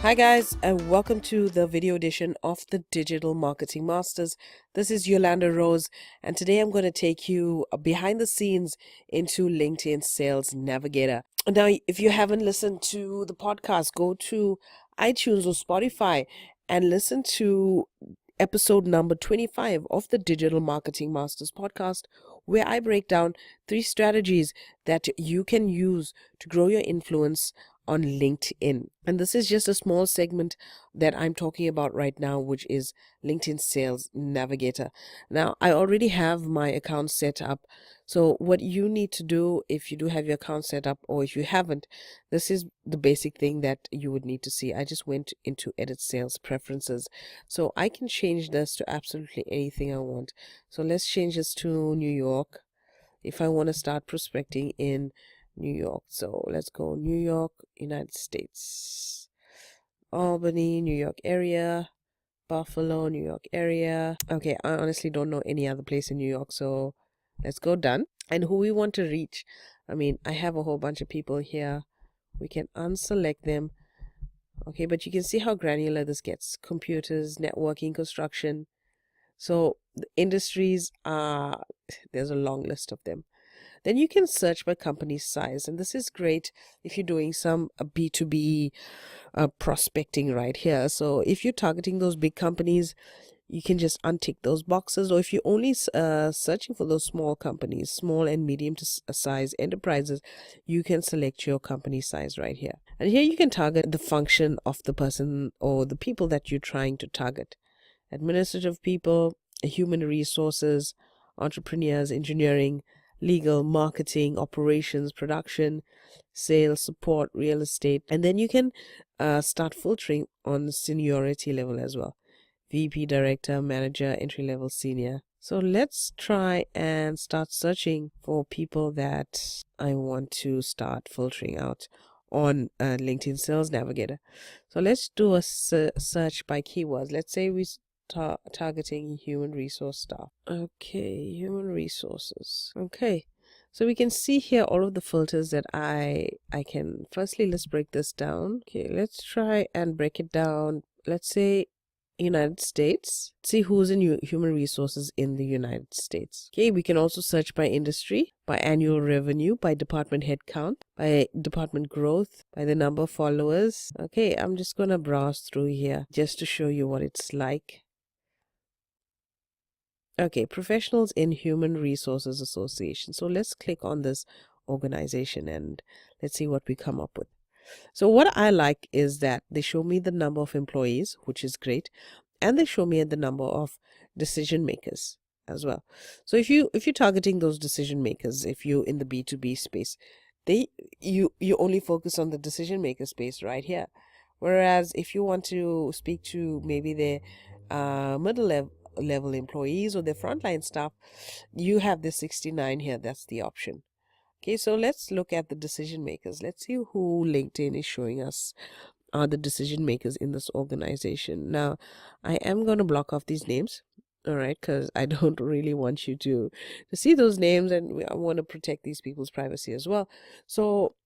Hi guys, and welcome to the video edition of the Digital Marketing Masters. This is Yolanda Rose, and today I'm going to take you behind the scenes into LinkedIn Sales Navigator. Now, if you haven't listened to the podcast, go to iTunes or Spotify and listen to episode number 25 of the Digital Marketing Masters podcast, where I break down 3 strategies that you can use to grow your influence on LinkedIn. And this is just a small segment that I'm talking about right now, which is LinkedIn Sales Navigator. Now, I already have my account set up. So what you need to do if you do have your account set up, or if you haven't, this is the basic thing that you would need to see. I just went into edit sales preferences. So I can change this to absolutely anything I want. So let's change this to New York. If I want to start prospecting in New York. So let's go New York, United States, Albany, New York area, Buffalo, New York area. Okay, I honestly don't know any other place in New York, so let's go done. And who we want to reach. I mean, I have a whole bunch of people here. We can unselect them. Okay, but you can see how granular this gets. Computers, networking, construction. So the industries are, there's a long list of them. Then you can search by company size, and this is great if you're doing some B2B prospecting right here. So if you're targeting those big companies, you can just untick those boxes, or if you're only searching for those small companies, small and medium to size enterprises, you can select your company size right here. And here you can target the function of the person or the people that you're trying to target. Administrative people, human resources, entrepreneurs, engineering, legal, marketing, operations, production, sales, support, real estate. And then you can start filtering on seniority level as well. VP, director, manager, entry level, senior. So let's try and start searching for people that I want to start filtering out on LinkedIn Sales Navigator. So let's do a search by keywords. Let's say we targeting human resource staff. Okay, human resources. Okay, so we can see here all of the filters that I can. Firstly, let's break this down. Okay, let's try and break it down. Let's say United States. See who's in human resources in the United States. Okay, we can also search by industry, by annual revenue, by department headcount, by department growth, by the number of followers. Okay, I'm just gonna browse through here just to show you what it's like. Okay, professionals in Human Resources Association. So let's click on this organization and let's see what we come up with. So what I like is that they show me the number of employees, which is great, and they show me the number of decision makers as well. So if you're targeting those decision makers, if you're in the B2B space, you only focus on the decision maker space right here. Whereas if you want to speak to maybe their middle level employees or their frontline staff, you have the 69 here. That's the option. Okay, so let's look at the decision makers. Let's see who LinkedIn is showing us are the decision makers in this organization. Now, I am going to block off these names, all right, because I don't really want you to see those names, and I want to protect these people's privacy as well. So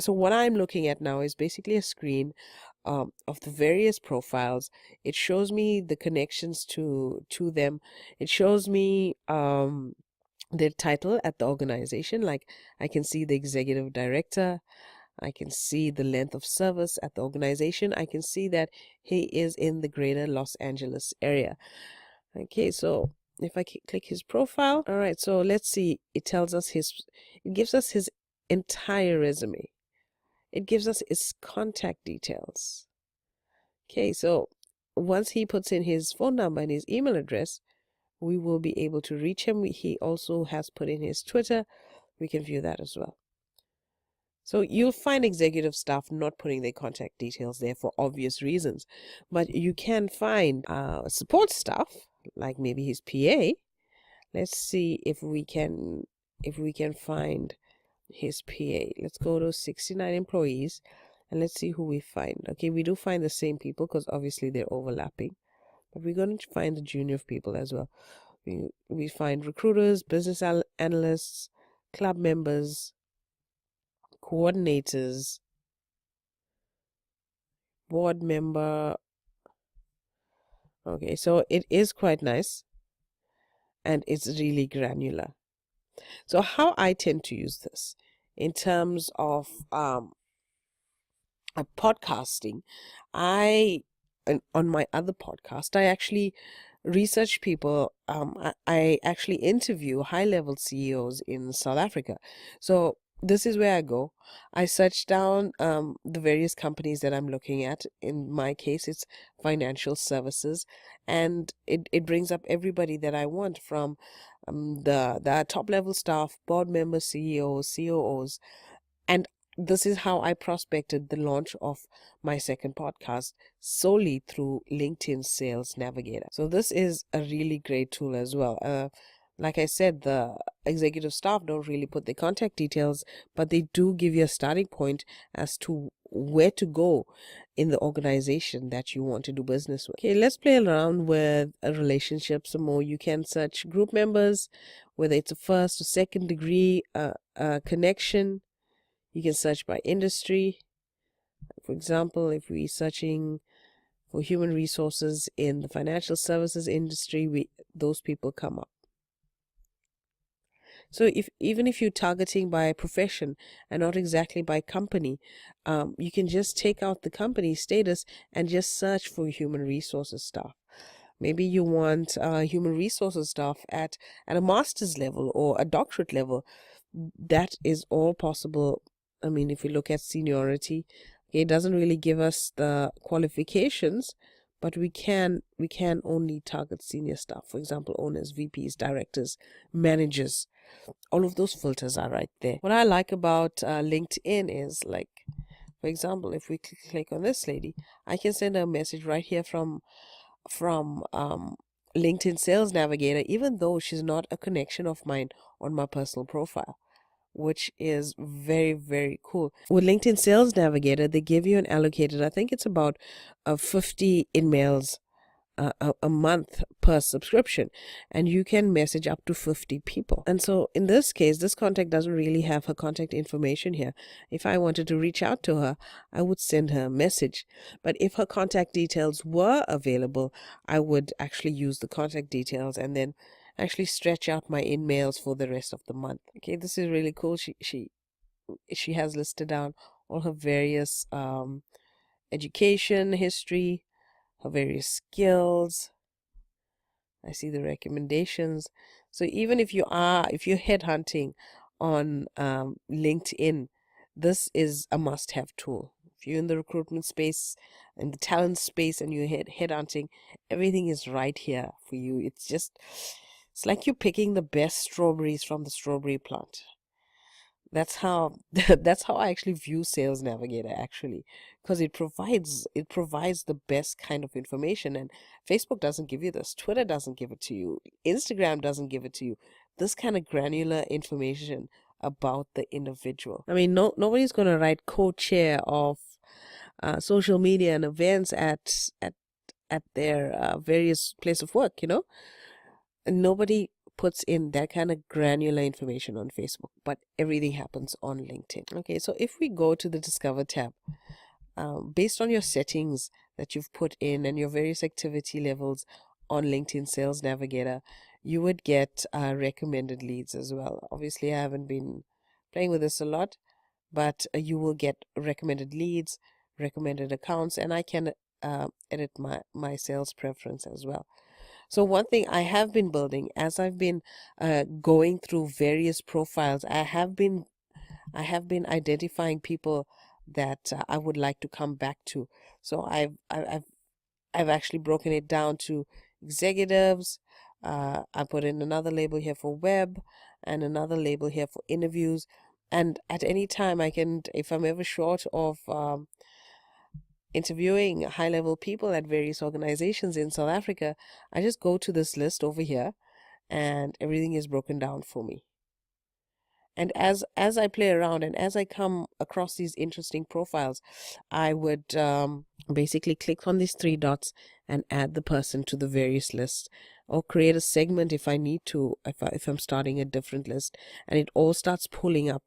what I'm looking at now is basically a screen of the various profiles. It shows me the connections to them. It shows me their title at the organization. Like I can see the executive director. I can see the length of service at the organization. I can see that he is in the greater Los Angeles area. Okay, so if I click his profile, all right, so let's see. It tells us it gives us his entire resume. It gives us his contact details. Okay, so once he puts in his phone number and his email address, we will be able to reach him. He also has put in his Twitter. We can view that as well. So you'll find executive staff not putting their contact details there for obvious reasons, but you can find support staff, like maybe his PA. Let's see if we can find his PA. Let's go to 69 employees and let's see who we find. Okay, we do find the same people because obviously they're overlapping, but we're going to find the junior people as well. We find recruiters, business analysts, club members, coordinators, board member. Okay, so it is quite nice and it's really granular. So how I tend to use this in terms of podcasting, I on my other podcast, I actually research people. I actually interview high level CEOs in South Africa. So this is where I go. I search down the various companies that I'm looking at. In my case, it's financial services, and it brings up everybody that I want, from the top level staff, board members, CEOs, COOs, and this is how I prospected the launch of my second podcast, solely through LinkedIn Sales Navigator. So this is a really great tool as well. Like I said, the executive staff don't really put their contact details, but they do give you a starting point as to where to go in the organization that you want to do business with. Okay, let's play around with a relationship some more. You can search group members, whether it's a first or second degree connection. You can search by industry. For example, if we're searching for human resources in the financial services industry, those people come up. So even if you're targeting by profession and not exactly by company, you can just take out the company status and just search for human resources staff. Maybe you want human resources staff at a master's level or a doctorate level. That is all possible. I mean, if we look at seniority, okay, it doesn't really give us the qualifications, but we can only target senior staff. For example, owners, VPs, directors, managers. All of those filters are right there. What I like about LinkedIn is, like, for example, if we click on this lady, I can send her a message right here from LinkedIn Sales Navigator, even though she's not a connection of mine on my personal profile, which is very, very cool. With LinkedIn Sales Navigator, they give you an allocated, I think it's about 50 emails a month per subscription, and you can message up to 50 people. And so in this case, this contact doesn't really have her contact information here. If I wanted to reach out to her, I would send her a message. But if her contact details were available, I would actually use the contact details and then actually stretch out my emails for the rest of the month. Okay, this is really cool. She has listed down all her various education history, her various skills. I see the recommendations. So even if you're headhunting on LinkedIn, this is a must-have tool. If you're in the recruitment space and the talent space and you're headhunting, everything is right here for you. It's like you're picking the best strawberries from the strawberry plant. That's how that's how I actually view Sales Navigator, actually, because it provides the best kind of information. And Facebook doesn't give you this, Twitter doesn't give it to you, Instagram doesn't give it to you, this kind of granular information about the individual. I mean, nobody's going to write co-chair of social media and events at their various place of work, and nobody puts in that kind of granular information on Facebook, but everything happens on LinkedIn. Okay, so if we go to the Discover tab, based on your settings that you've put in and your various activity levels on LinkedIn Sales Navigator, you would get recommended leads as well. Obviously, I haven't been playing with this a lot, but you will get recommended leads, recommended accounts, and I can edit my sales preference as well. So one thing I have been building as I've been going through various profiles, I have been identifying people that I would like to come back to. So I've actually broken it down to executives. I put in another label here for web and another label here for interviews. And at any time I can, if I'm ever short of interviewing high-level people at various organizations in South Africa, I just go to this list over here and everything is broken down for me. And as I play around and as I come across these interesting profiles, I would basically click on these three dots and add the person to the various lists, or create a segment if I need to, if I'm starting a different list, and it all starts pulling up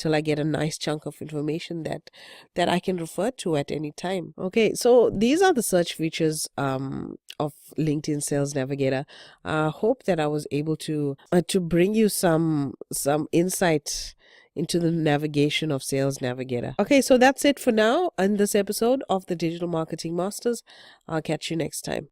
till I get a nice chunk of information that I can refer to at any time. Okay, so these are the search features of LinkedIn Sales Navigator. I hope that I was able to bring you some insight into the navigation of Sales Navigator. Okay, so that's it for now in this episode of the Digital Marketing Masters. I'll catch you next time.